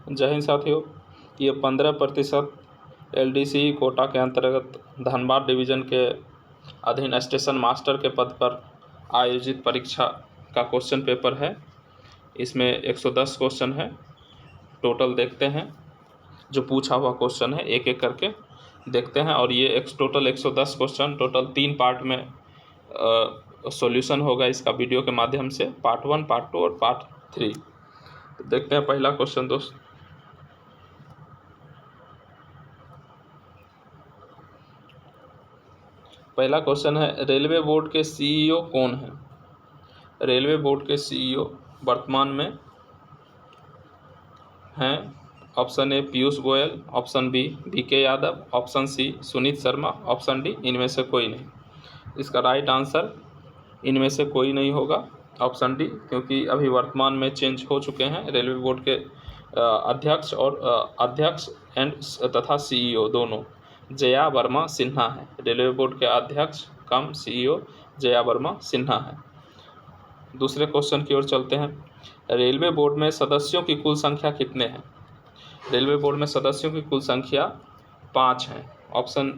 जय हिंद साथियों, ये 15% LDC कोटा के अंतर्गत धनबाद डिवीज़न के अधीन स्टेशन मास्टर के पद पर आयोजित परीक्षा का क्वेश्चन पेपर है। इसमें 110 क्वेश्चन है टोटल। देखते हैं जो पूछा हुआ क्वेश्चन है एक एक करके देखते हैं। और ये टोटल 110 क्वेश्चन टोटल 3 पार्ट में सॉल्यूशन होगा इसका वीडियो के माध्यम से, पार्ट 1, पार्ट 2 और पार्ट 3। तो देखते हैं पहला क्वेश्चन दोस्त। पहला क्वेश्चन है, रेलवे बोर्ड के CEO कौन है? रेलवे बोर्ड के CEO वर्तमान में हैं। Option A Piyush Goyal, option B VK Yadav, option C Sunit Sharma, option D इनमें से कोई नहीं। इसका राइट आंसर इनमें से कोई नहीं होगा, ऑप्शन डी, क्योंकि अभी वर्तमान में चेंज हो चुके हैं। रेलवे बोर्ड के अध्यक्ष एंड तथा CEO दोनों जया वर्मा सिन्हा है। रेलवे बोर्ड के अध्यक्ष कम CEO जया वर्मा सिन्हा है। दूसरे क्वेश्चन की ओर चलते हैं। रेलवे बोर्ड में सदस्यों की कुल संख्या कितने हैं? रेलवे बोर्ड में सदस्यों की कुल संख्या 5 है। ऑप्शन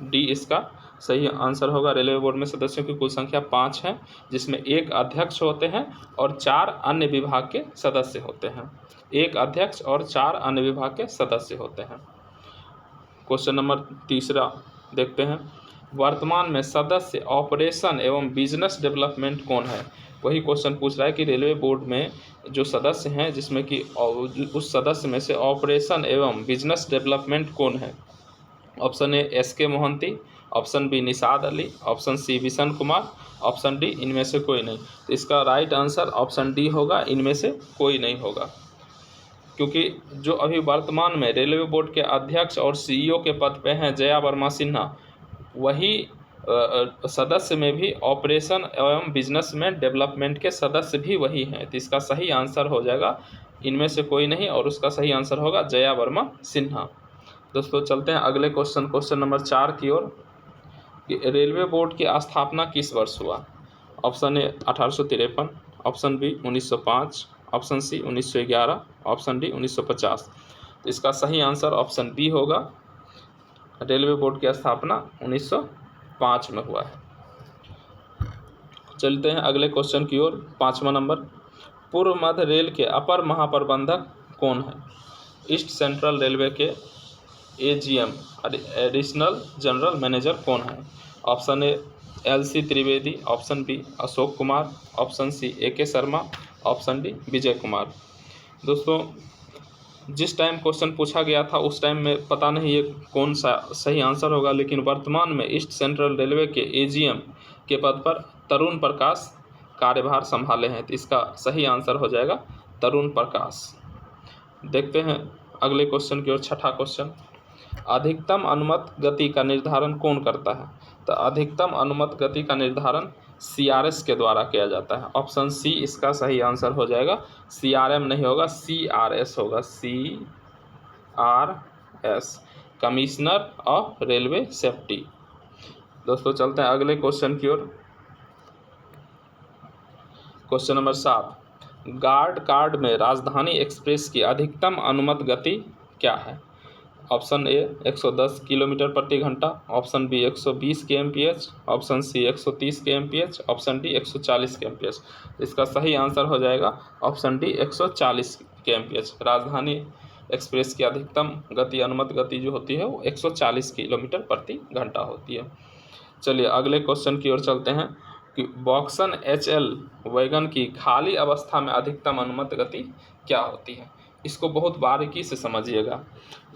डी इसका सही आंसर होगा। रेलवे बोर्ड में सदस्यों की कुल संख्या 5 है, जिसमें एक अध्यक्ष होते हैं और 4 अन्य विभाग के सदस्य होते हैं। एक अध्यक्ष और 4 अन्य विभाग के सदस्य होते हैं। क्वेश्चन नंबर तीसरा देखते हैं। वर्तमान में सदस्य ऑपरेशन एवं बिजनेस डेवलपमेंट कौन है? वही क्वेश्चन पूछ रहा है कि रेलवे बोर्ड में जो सदस्य हैं, जिसमें कि उस सदस्य में से ऑपरेशन एवं बिजनेस डेवलपमेंट कौन है? Option A SK Mohanty, option B Nishad Ali, option C Vishan Kumar, option D इनमें से कोई नहीं। तो इसका राइट आंसर ऑप्शन डी होगा, इनमें से कोई नहीं होगा, क्योंकि जो अभी वर्तमान में रेलवे बोर्ड के अध्यक्ष और CEO के पद पे हैं जया वर्मा सिन्हा, वही सदस्य में भी ऑपरेशन एवं बिजनेस में डेवलपमेंट के सदस्य भी वही हैं। तो इसका सही आंसर हो जाएगा इनमें से कोई नहीं, और उसका सही आंसर होगा जया वर्मा सिन्हा। दोस्तों चलते हैं अगले क्वेश्चन नंबर 4 की ओर। रेलवे बोर्ड की स्थापना किस वर्ष हुआ? Option A 1853, option B 1905, option C 1911, option D 1950। तो इसका सही आंसर ऑप्शन बी होगा। रेलवे बोर्ड की स्थापना 1905 में हुआ है। चलते हैं अगले क्वेश्चन की ओर। 5वां नंबर, पूर्व मध्य रेल के अपर महाप्रबंधक कौन है? ईस्ट सेंट्रल रेलवे के AGM एडिशनल जनरल मैनेजर कौन है? Option A LC Trivedi, option B Ashok Kumar, option C AK Sharma, option D Vijay Kumar. दोस्तों जिस टाइम क्वेश्चन पूछा गया था उस टाइम में पता नहीं ये कौन सा सही आंसर होगा, लेकिन वर्तमान में ईस्ट सेंट्रल रेलवे के AGM के पद पर तरुण प्रकाश कार्यभार संभाले हैं। तो इसका सही आंसर हो जाएगा तरुण प्रकाश। देखते हैं अगले क्वेश्चन की ओर। 6ठा क्वेश्चन, अधिकतम अनुमत गति का निर्धारण कौन करता है? तो अधिकतम अनुमत गति का निर्धारण CRS के द्वारा किया जाता है। ऑप्शन सी इसका सही आंसर हो जाएगा। CRM नहीं होगा, CRS होगा। CRS, commissioner of railway safety. दोस्तों चलते हैं अगले क्वेश्चन की ओर। क्वेश्चन नंबर 7, गार्ड कार्ड में राजधानी एक्सप्रेस की अधिकतम अनुमत गति क्या है? ऑप्शन ए 110 किलोमीटर प्रति घंटा, option B 120 kmph, option C 130 kmph, option D 140 kmph। इसका सही आंसर हो जाएगा option D 140 kmph। Rajdhani express की अधिकतम गति, अनुमत गति जो होती है वो 140 किलोमीटर प्रति घंटा होती है। चलिए अगले क्वेश्चन की ओर चलते हैं कि बॉक्सन HL वैगन की खाली अवस्था में अधिकतम अनुमत गति क्या होती है? इसको बहुत बारीकी से समझिएगा।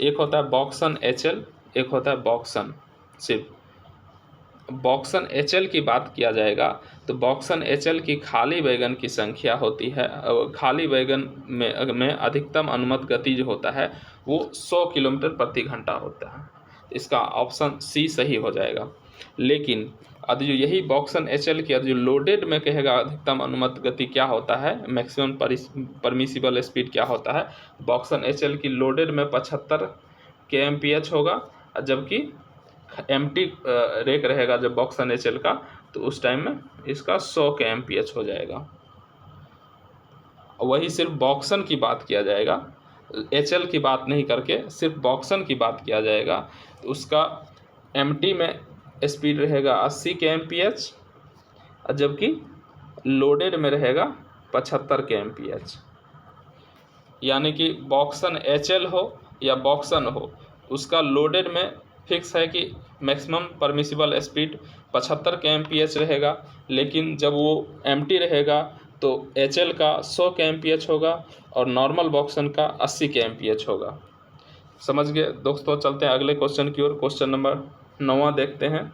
एक होता है बॉक्सन HL, एक होता है बॉक्सन। सिर्फ बॉक्सन HL की बात किया जाएगा तो बॉक्सन HL की खाली वैगन की संख्या होती है, खाली वैगन में अधिकतम अनुमत गति जो होता है वो 100 किलोमीटर प्रति घंटा होता है। इसका ऑप्शन सी सही हो जाएगा। लेकिन अब जो यही बॉक्सन HL की जो लोडेड में कहेगा अधिकतम अनुमत गति क्या होता है, मैक्सिमम परमिसिबल स्पीड क्या होता है, बॉक्सन HL की लोडेड में 75 kmph होगा, जबकि एम्प्टी रेक रहेगा जब बॉक्सन HL का तो उस टाइम में इसका 100 kmph हो जाएगा। वही सिर्फ बॉक्सन की बात किया जाएगा HL की बात नहीं करके सिर्फ बॉक्सन की बात किया जाएगा तो उसका MT में स्पीड रहेगा 80 kmph, जबकि लोडेड में रहेगा 75 kmph। यानी कि बॉक्सन HL हो या बॉक्सन हो, उसका लोडेड में फिक्स है कि मैक्सिमम परमिसिबल स्पीड 75 kmph रहेगा, लेकिन जब वो MT रहेगा तो HL का 100 kmph होगा और नॉर्मल बॉक्सन का 80 kmph होगा। समझ गए दोस्तों। चलते हैं अगले क्वेश्चन की ओर। क्वेश्चन नंबर 9 देखते हैं।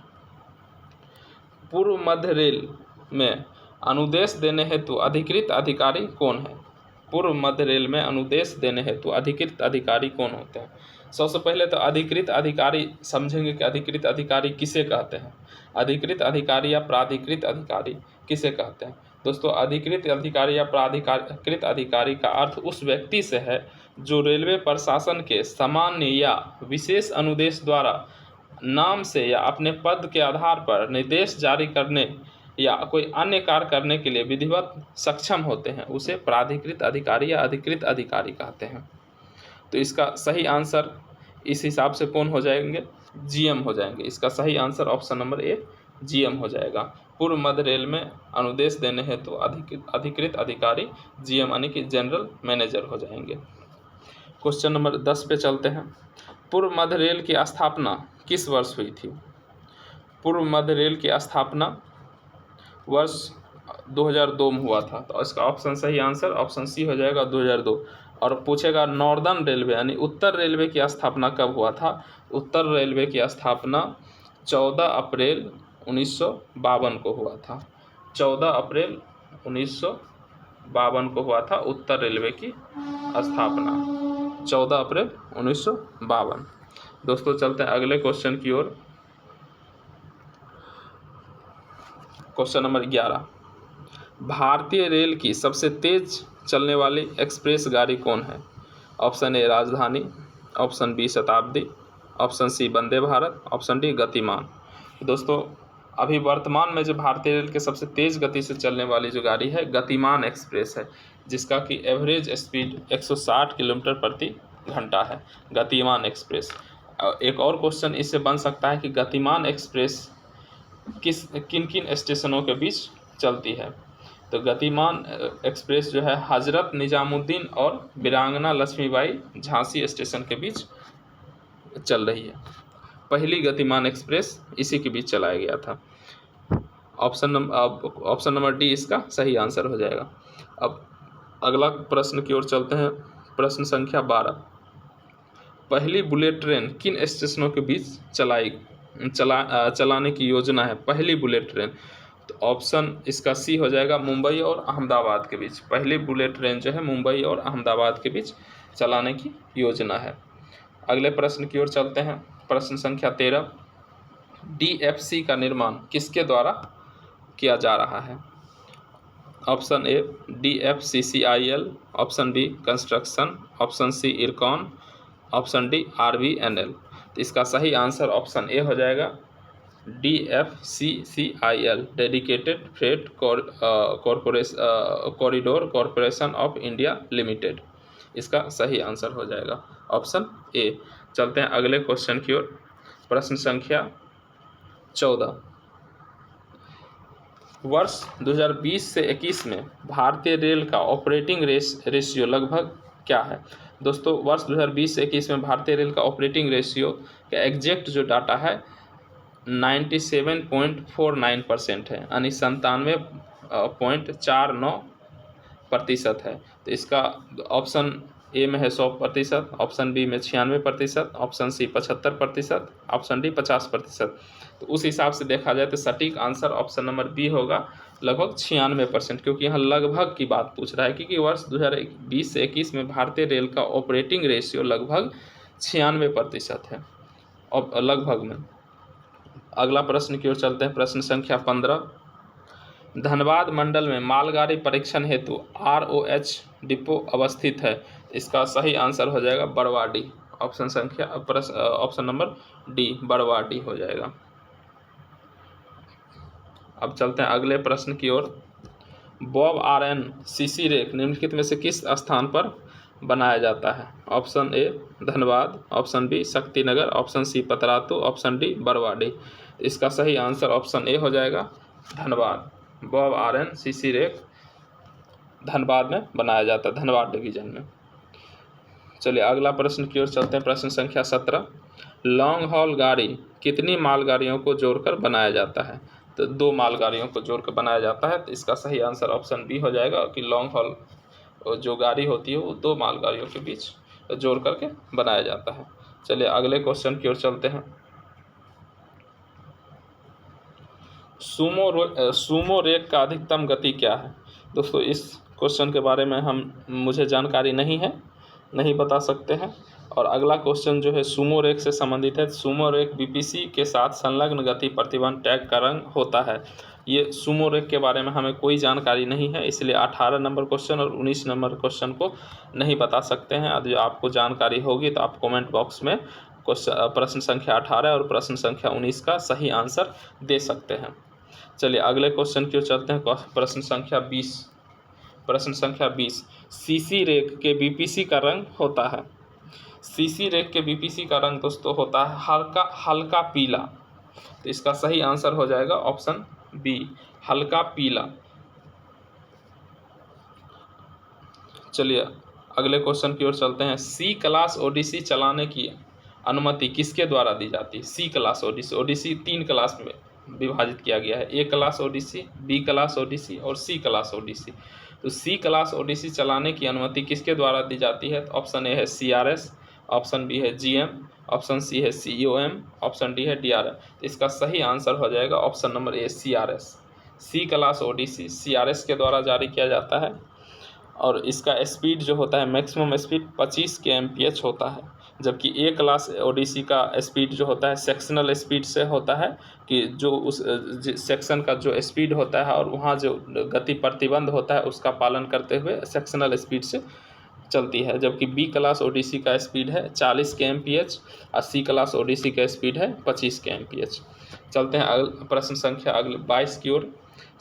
पूर्व मध्य रेल में अनुदेश देने हेतु अधिकृत अधिकारी कौन है? पूर्व मध्य रेल में अनुदेश देने हेतु अधिकृत अधिकारी कौन होते हैं? सबसे पहले तो अधिकृत अधिकारी समझेंगे कि अधिकृत अधिकारी किसे कहते हैं। अधिकृत अधिकारी या प्राधिकृत अधिकारी किसे कहते हैं? दोस्तों, अधिकृत अधिकारी या प्राधिकृत अधिकारी का अर्थ उस व्यक्ति से है जो रेलवे प्रशासन के सामान्य या विशेष अनुदेश द्वारा नाम से या अपने पद के आधार पर निर्देश जारी करने या कोई अन्य कार्य करने के लिए विधिवत सक्षम होते हैं, उसे प्राधिकृत अधिकारी या अधिकृत अधिकारी कहते हैं। तो इसका सही आंसर इस हिसाब से कौन हो जाएंगे? GM हो जाएंगे। इसका सही answer option number A GM हो जाएगा। पूर्व मध्य रेल में अनुदेश देने हेतु अधिकृत अधिकारी GM यानी कि जनरल मैनेजर हो जाएंगे। क्वेश्चन नंबर 10 पे चलते हैं। पूर्व मध्य रेल की स्थापना किस वर्ष हुई थी? पूर्व मध्य रेल की स्थापना वर्ष 2002 में हुआ था। तो इसका ऑप्शन सही आंसर ऑप्शन C हो जाएगा 2002। और पूछेगा नॉर्दर्न रेलवे यानी उत्तर रेलवे की स्थापना कब हुआ था? उत्तर रेलवे की स्थापना 14 अप्रैल 1952 को हुआ था। 14 अप्रैल 1952 को हुआ था उत्तर रेलवे की स्थापना, 14 अप्रैल 1952। दोस्तों, चलते हैं अगले क्वेश्चन की ओर। Question number 11। भारतीय रेल की सबसे तेज चलने वाली एक्सप्रेस गाड़ी कौन है? ऑप्शन A राजधानी, ऑप्शन B शताब्दी, option C Vande Bharat, option D गतिमान। दोस्तों, अभी वर्तमान में जो भारतीय रेल के सबसे तेज गति से चलने वाली जो गाड़ी है गतिमान एक्सप्रेस है, जिसका कि एवरेज स्पीड 160 किलोमीटर प्रति घंटा है। गतिमान एक्सप्रेस। एक और क्वेश्चन इससे बन सकता है कि गतिमान एक्सप्रेस किन किन स्टेशनों के बीच चलती है? तो गतिमान एक्सप्रेस जो है हजरत निजामुद्दीन और वीरांगना लक्ष्मीबाई झांसी स्टेशन के बीच चल रही है। पहली गतिमान एक्सप्रेस इसी के बीच चलाया गया था। ऑप्शन नंबर D इसका सही आंसर हो जाएगा। अब अगला प्रश्न की ओर चलते हैं। प्रश्न संख्या 12। पहली बुलेट ट्रेन किन स्टेशनों के बीच चलाने की योजना है? पहली बुलेट ट्रेन, तो ऑप्शन इसका C हो जाएगा मुंबई और अहमदाबाद के बीच। पहली बुलेट ट्रेन जो है मुंबई और अहमदाबाद के बीच चलाने की योजना है। अगले प्रश्न की ओर चलते हैं। प्रश्न संख्या 13। DFC का निर्माण किसके द्वारा किया जा रहा है? Option A DFCCIL, option B construction, option C IRCON, option D RVNL। तो इसका सही आंसर ऑप्शन A हो जाएगा DFCCIL, dedicated freight corridor corporation of India limited. इसका सही आंसर हो जाएगा ऑप्शन A। चलते हैं अगले क्वेश्चन की ओर। प्रश्न संख्या 14। वर्ष 2020 से 21 में भारतीय रेल का ऑपरेटिंग रेशियो लगभग क्या है? दोस्तों, वर्ष 2020 से 21 में भारतीय रेल का ऑपरेटिंग रेशियो का एग्जैक्ट जो डाटा है 97.49% है, यानी 97.49% है। तो इसका ऑप्शन A में है 100%, ऑप्शन B में 96%, ऑप्शन C 75%, ऑप्शन D 50%। तो उस हिसाब से देखा जाए तो सटीक आंसर ऑप्शन नंबर B होगा, लगभग 96%, क्योंकि यहाँ लगभग की बात पूछ रहा है, क्योंकि वर्ष 2020 से 21 में भारतीय रेल का ऑपरेटिंग रेशियो लगभग 96% है, और लगभग में। अगला प्रश्न की ओर चलते हैं। प्रश्न संख्या 15। धनबाद मंडल में मालगाड़ी परीक्षण हेतु ROH डिपो अवस्थित है। इसका सही आंसर हो जाएगा Barwadih. Option number D Barwadih हो जाएगा। अब चलते हैं अगले प्रश्न की ओर। बॉब RN सीसी रेक निम्नलिखित में से किस स्थान पर बनाया जाता है? Option A Dhanbad, option B Shaktinagar, option C Patratu, option D Barwadih. इसका सही आंसर ऑप्शन ए हो जाएगा Dhanbad. BOB RN CC rake Dhanbad में बनाया जाता है, धनबाद डिवीजन में। चलिए अगला प्रश्न की ओर चलते हैं। प्रश्न संख्या 17, लॉन्ग हॉल गाड़ी कितनी मालगाड़ियों को जोड़कर बनाया जाता है? तो 2 मालगाड़ियों को जोड़कर बनाया जाता है। तो इसका सही आंसर ऑप्शन बी हो जाएगा कि लॉन्ग हॉल जो गाड़ी होती है वो 2 मालगाड़ियों के बीच जोड़ करके बनाया जाता है। चलिए अगले क्वेश्चन की ओर चलते हैं। सूमो रेक का अधिकतम गति क्या है? दोस्तों इस क्वेश्चन के बारे में मुझे जानकारी नहीं है, नहीं बता सकते हैं। और अगला क्वेश्चन जो है सूमो रेक से संबंधित है। सूमो रेक बीपीसी के साथ संलग्न गति प्रतिबंध टैग का रंग होता है। ये सूमो रेक के बारे में हमें कोई जानकारी नहीं है, इसलिए 18 नंबर क्वेश्चन और 19 नंबर क्वेश्चन को नहीं बता सकते हैं। यदि आपको जानकारी होगी तो आप कमेंट बॉक्स में प्रश्न संख्या 18 और प्रश्न संख्या 19 का सही आंसर दे सकते हैं। चलिए अगले क्वेश्चन की ओर चलते हैं। प्रश्न संख्या 20। प्रश्न संख्या 20, सीसी रेक के बीपीसी का रंग होता है। सीसी रेक के बीपीसी का रंग दोस्तों होता है हल्का पीला। तो इसका सही आंसर हो जाएगा ऑप्शन बी हल्का पीला। चलिए अगले क्वेश्चन की ओर चलते हैं। सी क्लास ओडिसी चलाने की अनुमति किसके द्वारा दी जाती है? C class ODC. ODC 3 class में विभाजित किया गया है, A class ODC, B class ODC और सी क्लास ओडिसी। तो सी क्लास ओडिसी चलाने की अनुमति किसके द्वारा दी जाती है? तो ऑप्शन ए है सीआरएस, ऑप्शन बी है जीएम, ऑप्शन सी है सीओएम, ऑप्शन डी है डीआरएम। तो इसका सही आंसर हो जाएगा option number A CRS. C class ODC CRS के द्वारा जारी किया जाता है और इसका स्पीड जो होता है मैक्सिमम स्पीड 25 kmph होता है, जबकि ए क्लास ओडिसी का स्पीड जो होता है सेक्शनल स्पीड से होता है कि जो उस सेक्शन का जो स्पीड होता है और वहाँ जो गति प्रतिबंध होता है उसका पालन करते हुए सेक्शनल स्पीड से चलती है। जबकि बी क्लास ओडिसी का स्पीड है 40 kmph और सी क्लास ओडिसी का स्पीड है 25 kmph। चलते हैं प्रश्न संख्या अगले 22 की ओर।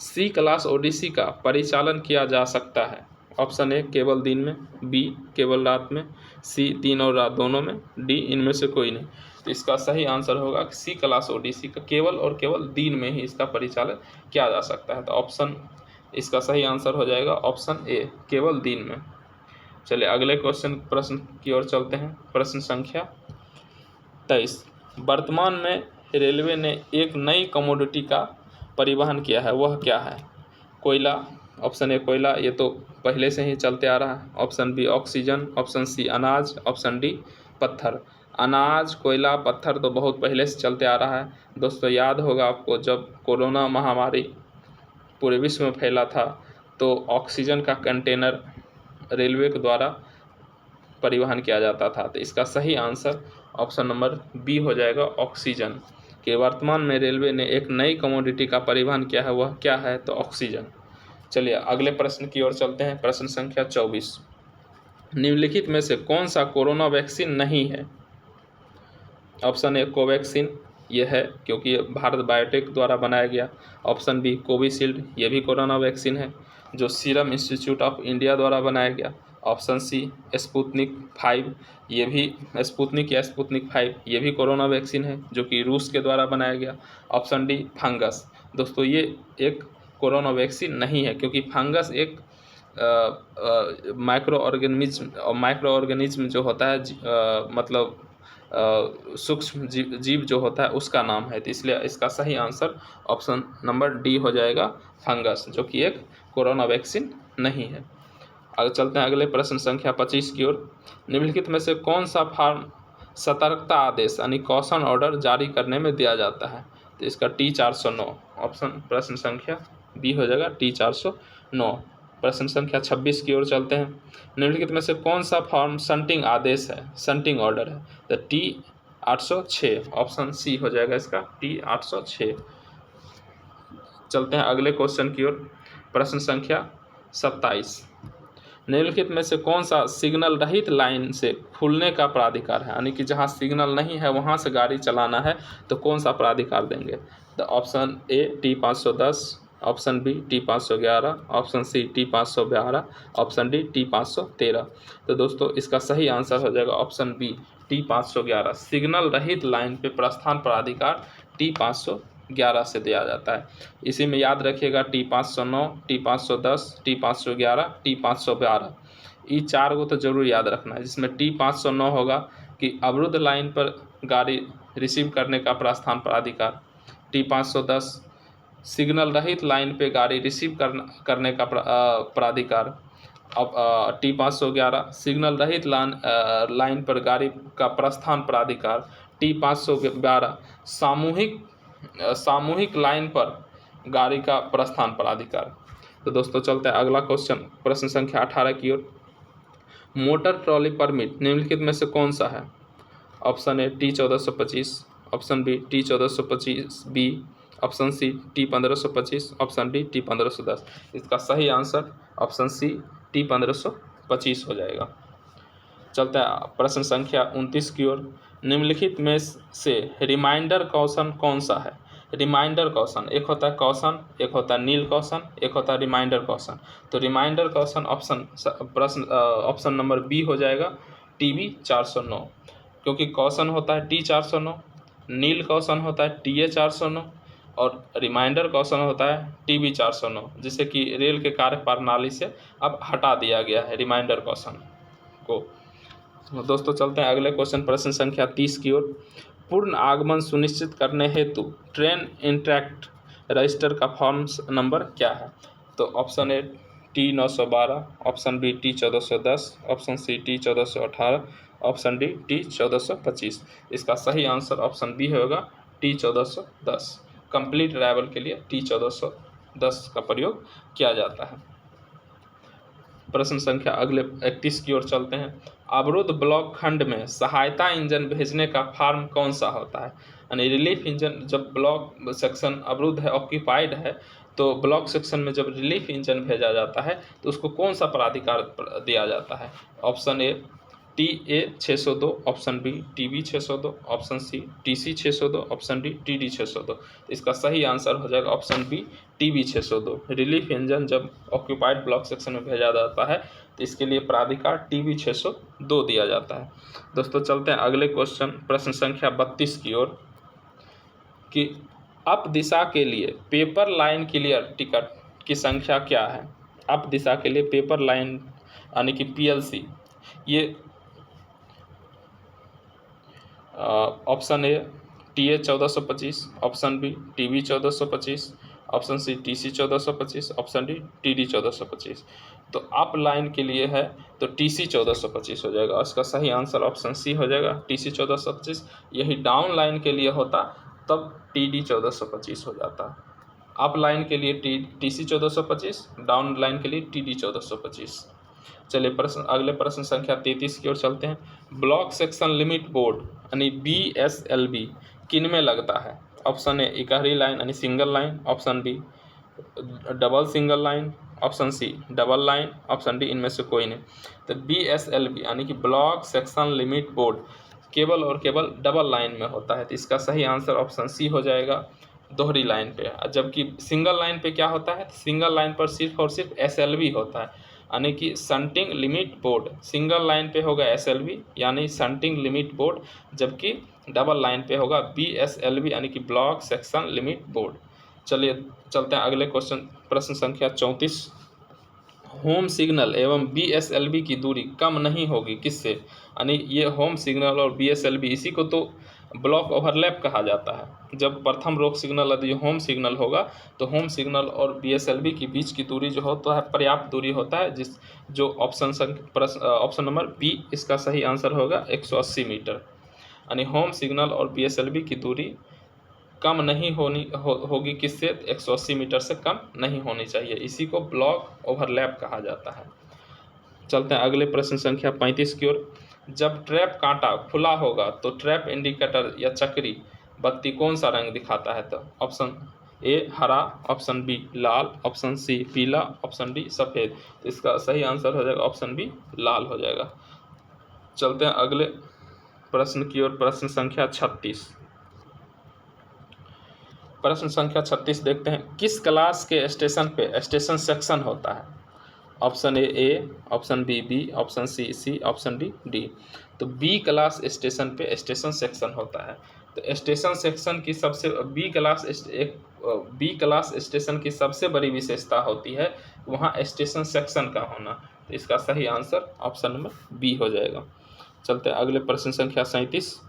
सी क्लास ओडिसी का परिचालन किया जा सकता है। ऑप्शन ए केवल दिन में, बी केवल रात में, सी दिन और रात दोनों में, डी इनमें से कोई नहीं। तो इसका सही आंसर होगा कि सी क्लास ओडिसी का केवल और केवल दिन में ही इसका परिचालन किया जा सकता है। तो ऑप्शन इसका सही आंसर हो जाएगा ऑप्शन ए केवल दिन में। चलिए अगले प्रश्न की ओर चलते हैं। प्रश्न संख्या 23, वर्तमान में रेलवे ने एक नई कमोडिटी का परिवहन किया है, वह क्या है? कोयला। ऑप्शन ए कोयला, ये तो पहले से ही चलते आ रहा है। Option B oxygen, option C अनाज, ऑप्शन डी पत्थर। अनाज, कोयला, पत्थर तो बहुत पहले से चलते आ रहा है। दोस्तों याद होगा आपको जब कोरोना महामारी पूरे विश्व में फैला था तो ऑक्सीजन का कंटेनर रेलवे के द्वारा परिवहन किया जाता था। तो इसका सही आंसर ऑप्शन नंबर बी हो जाएगा ऑक्सीजन। कि वर्तमान में रेलवे ने एक नई कमोडिटी का परिवहन किया है, वह क्या है? तो ऑक्सीजन। चलिए अगले प्रश्न की ओर चलते हैं। प्रश्न संख्या 24, निम्नलिखित में से कौन सा कोरोना वैक्सीन नहीं है? ऑप्शन ए कोवैक्सीन, यह है क्योंकि ये भारत बायोटेक द्वारा बनाया गया। ऑप्शन बी कोविशील्ड, ये भी कोरोना वैक्सीन है जो सीरम इंस्टीट्यूट ऑफ इंडिया द्वारा बनाया गया। ऑप्शन सी स्पुतनिक 5, ये भी स्पुतनिक या स्पुतनिक 5 ये भी कोरोना वैक्सीन है जो कि रूस के द्वारा बनाया गया। Option D fungus. दोस्तों ये एक कोरोना वैक्सीन नहीं है क्योंकि फंगस एक माइक्रो ऑर्गेनिज्म जो होता है मतलब सूक्ष्म जीव जो होता है उसका नाम है। तो इसलिए इसका सही आंसर ऑप्शन नंबर डी हो जाएगा फंगस, जो कि एक कोरोना वैक्सीन नहीं है। आगे चलते हैं अगले प्रश्न संख्या 25 की ओर। निम्नलिखित में से कौन सा फॉर्म सतर्कता आदेश यानी कॉशन ऑर्डर जारी करने में दिया जाता है? तो इसका T409 ऑप्शन प्रश्न संख्या बी हो जाएगा T409। प्रश्न संख्या 26 की ओर चलते हैं। निम्नलिखित में से कौन सा फॉर्म शंटिंग आदेश है, शंटिंग ऑर्डर है? तो T806 ऑप्शन सी हो जाएगा इसका T806। चलते हैं अगले क्वेश्चन की ओर। प्रश्न संख्या 27, निम्नलिखित में से कौन सा सिग्नल रहित लाइन से खुलने का प्राधिकार है? यानी कि जहां सिग्नल नहीं है वहां से गाड़ी चलाना है तो कौन सा प्राधिकार देंगे? तो option A T510, option B T511, option C T512, option D T513। तो दोस्तों इसका सही आंसर हो जाएगा ऑप्शन बी T511। सिग्नल रहित लाइन पे प्रस्थान प्राधिकार T511 से दिया जाता है। इसी में याद रखिएगा T509, T510, T511, T512, ये 4 को तो जरूर याद रखना है। जिसमें T509 होगा कि अवरुद्ध लाइन पर गाड़ी रिसीव करने का प्रस्थान प्राधिकार, T510 सिग्नल रहित लाइन पे गाड़ी रिसीव करने का प्राधिकार, अब T511 सिग्नल रहित लाइन पर गाड़ी का प्रस्थान प्राधिकार, T512 सामूहिक लाइन पर गाड़ी का प्रस्थान प्राधिकार। तो दोस्तों चलते हैं अगला क्वेश्चन, प्रश्न संख्या 18 की ओर। मोटर ट्रॉली परमिट निम्नलिखित में से कौन सा है? Option A T1425, option B T1425B, option C T1525, option D T1510। इसका सही आंसर ऑप्शन सी T1525 हो जाएगा। चलते हैं प्रश्न संख्या 29 की ओर। निम्नलिखित में से रिमाइंडर क्वेश्चन कौन सा है? रिमाइंडर क्वेश्चन, एक होता है क्वेश्चन, एक होता है नील क्वेश्चन, एक होता है रिमाइंडर क्वेश्चन। तो reminder question option number B हो जाएगा TB 409, क्योंकि क्वेश्चन होता है T409, नील क्वेश्चन होता है TA 409 और रिमाइंडर क्वेश्चन होता है TB 409, जिसे कि रेल के कार्य प्रणाली से अब हटा दिया गया है रिमाइंडर क्वेश्चन को। दोस्तों चलते हैं अगले क्वेश्चन, प्रश्न संख्या 30 की ओर। पूर्ण आगमन सुनिश्चित करने हेतु ट्रेन इंट्रैक्ट रजिस्टर का फॉर्म नंबर क्या है? तो option A T912, option B T1410, option C T1418, option D T1425। इसका सही आंसर ऑप्शन बी होगा T1410। कंप्लीट अराइवल के लिए T1410 का प्रयोग किया जाता है। प्रश्न संख्या अगले 31 की ओर चलते हैं। अवरुद्ध ब्लॉक खंड में सहायता इंजन भेजने का फॉर्म कौन सा होता है? यानी रिलीफ इंजन, जब ब्लॉक सेक्शन अवरुद्ध है, ऑक्यूपाइड है, तो ब्लॉक सेक्शन में जब रिलीफ इंजन भेजा जाता है तो उसको कौन सा प्राधिकार दिया जाता है? Option A TA 602, option B TB 602, option C TC 602, option D TD 602। इसका सही आंसर हो जाएगा option B TB 602। Relief engine जब ऑक्यूपाइड ब्लॉक सेक्शन में भेजा जाता है तो इसके लिए प्राधिकार TB 602 दिया जाता है। दोस्तों चलते हैं अगले क्वेश्चन, प्रश्न संख्या 32 की ओर, कि अप दिशा के लिए पेपर लाइन क्लियर टिकट की संख्या क्या है? अप दिशा के लिए पेपर लाइन यानी कि PLC, ये option A TA 1425, option B TB 1425, option C TC 1425, option D TD 1425। तो अप लाइन के लिए है तो TC 1425 हो जाएगा। इसका सही आंसर ऑप्शन सी हो जाएगा TC 1425। यही डाउन लाइन के लिए होता तब TD 1425 हो जाता। अप लाइन के लिए TC 1425, डाउन लाइन के लिए TD 1425। चलिए अगले प्रश्न संख्या 33 की ओर चलते हैं। ब्लॉक सेक्शन लिमिट बोर्ड यानी BSLB किन में लगता है? ऑप्शन ए इकहरी लाइन यानी single line, option B double single line, option C double line, option D इनमें से कोई नहीं। तो BSLB यानी कि ब्लॉक सेक्शन लिमिट बोर्ड केवल और केवल डबल लाइन में होता है। तो इसका सही आंसर ऑप्शन सी हो जाएगा, दोहरी लाइन पे। जबकि सिंगल लाइन पे क्या होता है? सिंगल लाइन पर सिर्फ और सिर्फ SLB होता है, यानी कि shunting limit board. Single line पे होगा SLB यानी शंटिंग लिमिट बोर्ड, जबकि डबल लाइन पे होगा BSLB यानी कि ब्लॉक सेक्शन लिमिट बोर्ड। चलिए चलते हैं अगले क्वेश्चन, प्रश्न संख्या 34। होम सिग्नल एवं BSLB की दूरी कम नहीं होगी किससे? यानी ये होम सिग्नल और BSLB, इसी को तो ब्लॉक ओवरलैप कहा जाता है। जब प्रथम रोक सिग्नल यदि होम सिग्नल होगा तो होम सिग्नल और BSLB के बीच की दूरी जो होता है पर्याप्त दूरी होता है, जिस जो ऑप्शन नंबर बी इसका सही आंसर होगा 180 मीटर। यानी होम सिग्नल और BSLB की दूरी कम नहीं होगी किससे? 180 मीटर से कम नहीं होनी चाहिए। इसी को ब्लॉक ओवरलैप कहा जाता है। चलते हैं अगले प्रश्न संख्या 35 की ओर। जब ट्रैप कांटा खुला होगा तो ट्रैप इंडिकेटर या चक्री बत्ती कौन सा रंग दिखाता है? तो ऑप्शन ए हरा, ऑप्शन बी लाल, ऑप्शन सी पीला, ऑप्शन डी सफ़ेद। इसका सही आंसर हो जाएगा ऑप्शन बी लाल हो जाएगा। चलते हैं अगले प्रश्न की ओर, प्रश्न संख्या 36। प्रश्न संख्या 36 देखते हैं। किस क्लास के स्टेशन पे स्टेशन सेक्शन होता है? Option A, option B, option C, option D. तो बी क्लास स्टेशन पे स्टेशन सेक्शन होता है। तो स्टेशन सेक्शन की सबसे बी क्लास स्टेशन की सबसे बड़ी विशेषता होती है वहाँ स्टेशन सेक्शन का होना। तो इसका सही आंसर ऑप्शन नंबर बी हो जाएगा। चलते हैं अगले प्रश्न संख्या 37।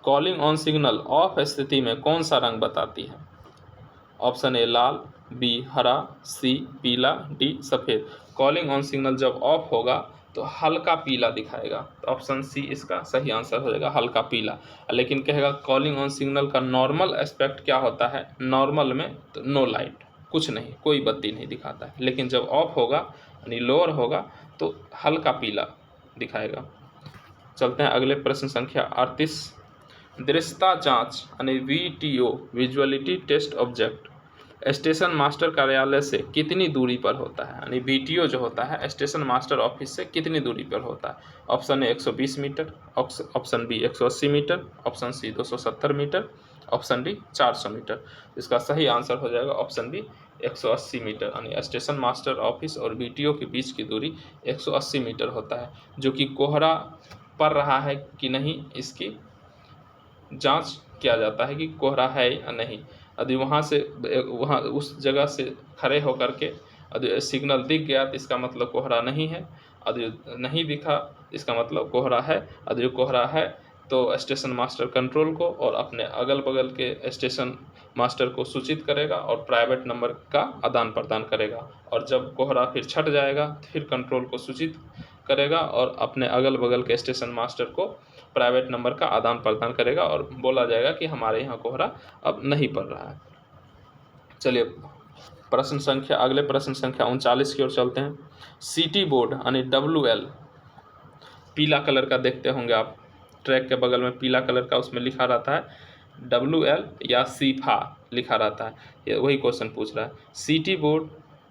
कॉलिंग ऑन सिग्नल ऑफ स्थिति में कौन सा रंग बताती है? ऑप्शन ए लाल, बी हरा, सी पीला, डी सफ़ेद। कॉलिंग ऑन सिग्नल जब ऑफ होगा तो हल्का पीला दिखाएगा। तो ऑप्शन सी इसका सही आंसर हो जाएगा, हल्का पीला। लेकिन कहेगा कॉलिंग ऑन सिग्नल का नॉर्मल एस्पेक्ट क्या होता है? नॉर्मल में तो नो लाइट, कुछ नहीं, कोई बत्ती नहीं दिखाता है। लेकिन जब ऑफ होगा यानी लोअर होगा तो हल्का पीला दिखाएगा। चलते हैं अगले प्रश्न संख्या 38। दृश्यता जांच यानी VTO visuality test object station master कार्यालय से कितनी दूरी पर होता है? यानी VTO जो होता है स्टेशन मास्टर ऑफिस से कितनी दूरी पर होता है? Option A 120 metre, option B 180 metre, option C 270 metre, option D 400 metre. इसका सही आंसर हो जाएगा ऑप्शन बी 180 मीटर। यानी स्टेशन मास्टर ऑफिस और VTO के बीच की दूरी 180 मीटर होता है, जो कि कोहरा पड़ रहा है कि नहीं इसकी जांच किया जाता है कि कोहरा है या नहीं। यदि वहाँ उस जगह से खड़े होकर के यदि सिग्नल दिख गया तो इसका मतलब कोहरा नहीं है, यदि नहीं दिखा इसका मतलब कोहरा है। यदि कोहरा है तो स्टेशन मास्टर कंट्रोल को और अपने अगल बगल के स्टेशन मास्टर को सूचित करेगा और प्राइवेट नंबर का आदान प्रदान करेगा। और जब कोहरा फिर छट जाएगा तो फिर कंट्रोल को सूचित करेगा और अपने अगल बगल के स्टेशन मास्टर को प्राइवेट नंबर का आदान प्रदान करेगा और बोला जाएगा कि हमारे यहाँ कोहरा अब नहीं पड़ रहा है। चलिए अगले प्रश्न संख्या 39 की ओर चलते हैं। सिटी बोर्ड यानी WL पीला कलर का देखते होंगे आप, ट्रैक के बगल में पीला कलर का उसमें लिखा रहता है WL या सीफा लिखा रहता है। ये वही क्वेश्चन पूछ रहा है। सिटी बोर्ड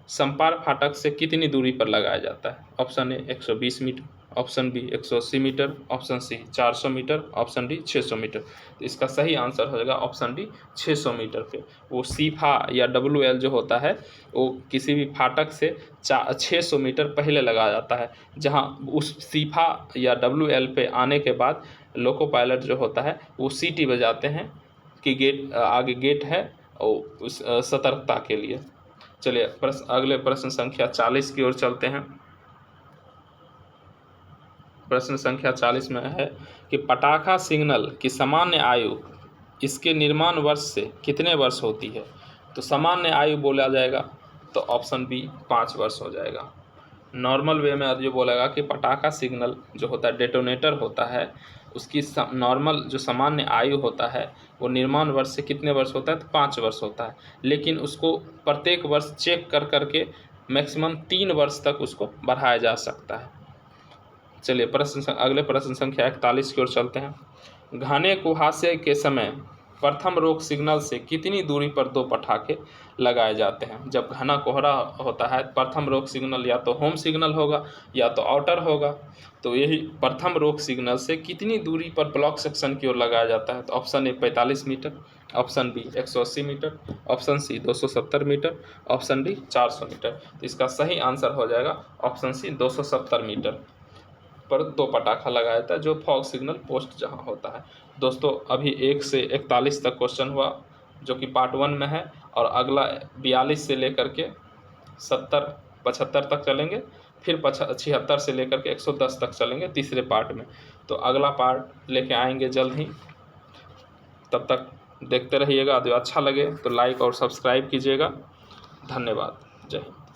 संपार फाटक से कितनी दूरी पर लगाया जाता है? Option A 120 metre, option B 180 metre, option C 400 metre, option D 600 metre. तो इसका सही आंसर हो जाएगा ऑप्शन डी 600 मीटर पे। वो सीफा या WL जो होता है वो किसी भी फाटक से 600 मीटर पहले लगाया जाता है, जहां उस सीफा या WL पे आने के बाद लोको पायलट जो होता है वो सीटी बजाते हैं कि आगे गेट है और उस सतर्कता के लिए। चलिए अगले प्रश्न संख्या 40 की ओर चलते हैं। प्रश्न संख्या 40 में है कि पटाखा सिग्नल की सामान्य आयु इसके निर्माण वर्ष से कितने वर्ष होती है? तो सामान्य आयु बोला जाएगा तो ऑप्शन बी 5 वर्ष हो जाएगा। नॉर्मल वे में जो बोलेगा कि पटाखा सिग्नल जो होता है डेटोनेटर होता है उसकी नॉर्मल जो सामान्य आयु होता है वो निर्माण वर्ष से कितने वर्ष होता है? तो 5 वर्ष होता है। लेकिन उसको प्रत्येक वर्ष चेक कर करके मैक्सिमम 3 वर्ष तक उसको बढ़ाया जा सकता है। चलिए अगले प्रश्न संख्या 41 की ओर चलते हैं। घने कुहासे के समय प्रथम रोक सिग्नल से कितनी दूरी पर 2 पटाखे लगाए जाते हैं? जब घना कोहरा होता है प्रथम रोक सिग्नल या तो होम सिग्नल होगा या तो आउटर होगा। तो यही प्रथम रोक सिग्नल से कितनी दूरी पर ब्लॉक सेक्शन की ओर लगाया जाता है? तो option A 45 metre, option B 180 metre, option C 270 metre, option D 400 metre. तो इसका सही आंसर हो जाएगा ऑप्शन सी 270 मीटर पर 2 पटाखा लगाया जाता है, जो फॉग सिग्नल पोस्ट जहां होता है। दोस्तों अभी 1 से 41 तक क्वेश्चन हुआ जो कि पार्ट 1 में है, और अगला 42 से लेकर के 75 तक चलेंगे, फिर 76 से लेकर के 110 तक चलेंगे तीसरे पार्ट में। तो अगला पार्ट लेके आएंगे जल्द ही। तब तक देखते रहिएगा। यदि अच्छा लगे तो लाइक और सब्सक्राइब कीजिएगा। धन्यवाद। जय हिंद।